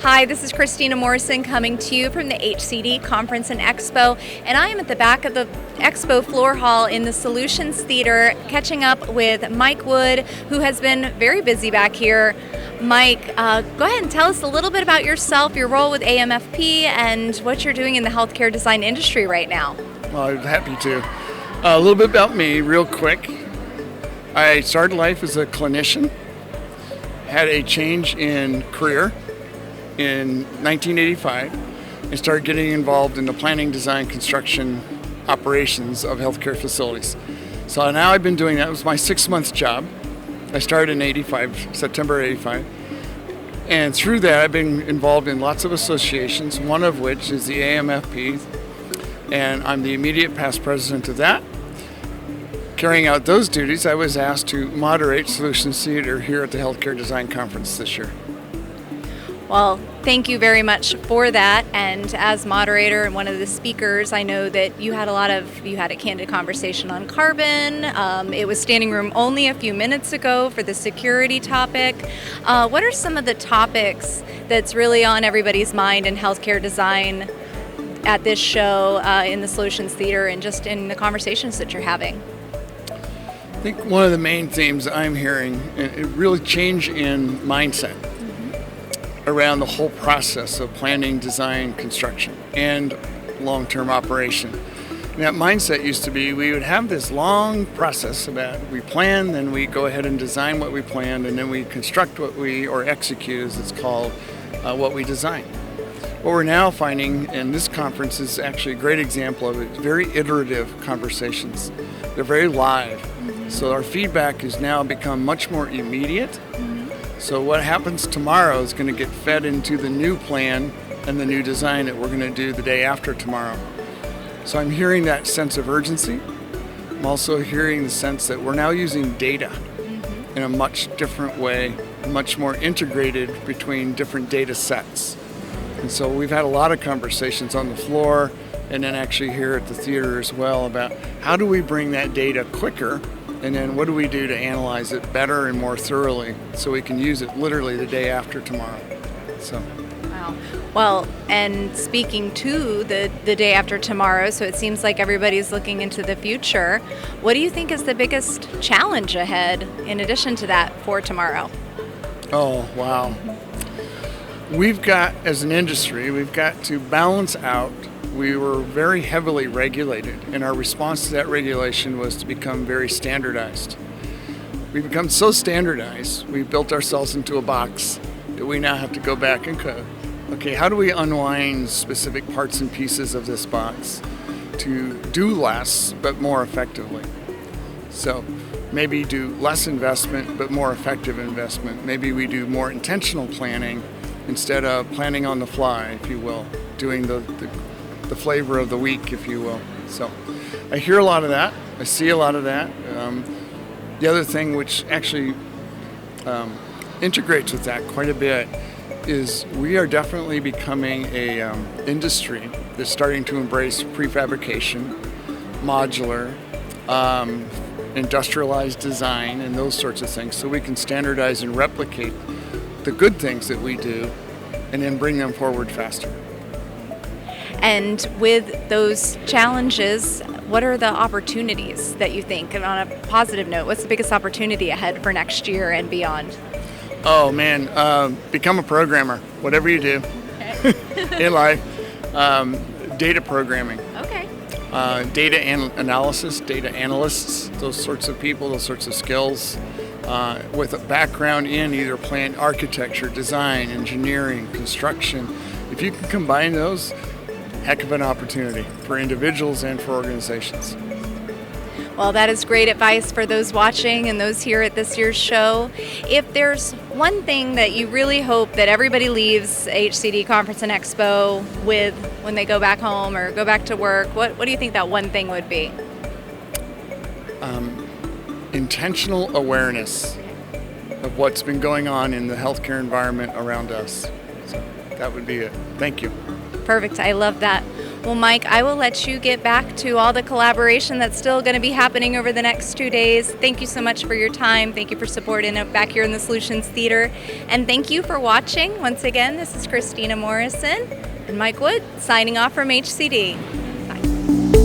Hi, this is Christina Morrison coming to you from the HCD Conference and Expo, and I am at the back of the Expo floor hall in the Solutions Theater catching up with Mike Wood, who has been very busy back here. Mike, go ahead and tell us a little bit about yourself, your role with AMFP, and what you're doing in the healthcare design industry right now. Well, I'm happy to. A little bit about me, real quick. I started life as a clinician, had a change in career in 1985, and started getting involved in the planning, design, construction, operations of healthcare facilities. So now I've been doing that. It was my 6-month job. I started in 85, September 85. And through that, I've been involved in lots of associations, one of which is the AMFP, and I'm the immediate past president of that. Carrying out those duties, I was asked to moderate Solutions Theater here at the Healthcare Design Conference this year. Well, thank you very much for that. And as moderator and one of the speakers, I know that you had a candid conversation on carbon. It was standing room only a few minutes ago for the security topic. What are some of the topics that's really on everybody's mind in healthcare design at this show, in the Solutions Theater, and just in the conversations that you're having? I think one of the main themes I'm hearing is really change in mindset around the whole process of planning, design, construction, and long-term operation. And that mindset used to be we would have this long process about we plan, then we go ahead and design what we planned, and then we construct or execute, as it's called, what we design. What we're now finding, and this conference is actually a great example of it, very iterative conversations. They're very live. So our feedback has now become much more immediate. So what happens tomorrow is going to get fed into the new plan and the new design that we're going to do the day after tomorrow. So I'm hearing that sense of urgency. I'm also hearing the sense that we're now using data in a much different way, much more integrated between different data sets. And so we've had a lot of conversations on the floor and then actually here at the theater as well about how do we bring that data quicker, and then what do we do to analyze it better and more thoroughly so we can use it literally the day after tomorrow. So. Wow. Well, and speaking to the day after tomorrow, so it seems like everybody's looking into the future. What do you think is the biggest challenge ahead in addition to that for tomorrow? Oh, wow. We've got, as an industry, we've got to balance out. We were very heavily regulated, and our response to that regulation was to become very standardized. We've become so standardized, we've built ourselves into a box that we now have to go back and code. Okay, how do we unwind specific parts and pieces of this box to do less but more effectively? So maybe do less investment but more effective investment. Maybe we do more intentional planning instead of planning on the fly, if you will, doing the flavor of the week, if you will. So I hear a lot of that. I see a lot of that. The other thing which actually integrates with that quite a bit is we are definitely becoming a industry that's starting to embrace prefabrication, modular, industrialized design, and those sorts of things, so we can standardize and replicate the good things that we do and then bring them forward faster. And with those challenges, what are the opportunities that you think? And on a positive note, what's the biggest opportunity ahead for next year and beyond? Oh man, become a programmer, whatever you do in life. Data programming. Okay. Data analysis, data analysts, those sorts of people, those sorts of skills. With a background in either plant architecture, design, engineering, construction. If you can combine those, heck of an opportunity for individuals and for organizations. Well, that is great advice for those watching and those here at this year's show. If there's one thing that you really hope that everybody leaves HCD Conference and Expo with when they go back home or go back to work, what do you think that one thing would be? Intentional awareness of what's been going on in the healthcare environment around us. So that would be it. Thank you. Perfect. I love that. Well, Mike, I will let you get back to all the collaboration that's still going to be happening over the next 2 days. Thank you so much for your time. Thank you for supporting it back here in the Solutions Theater. And thank you for watching. Once again, this is Christina Morrison and Mike Wood signing off from HCD. Bye.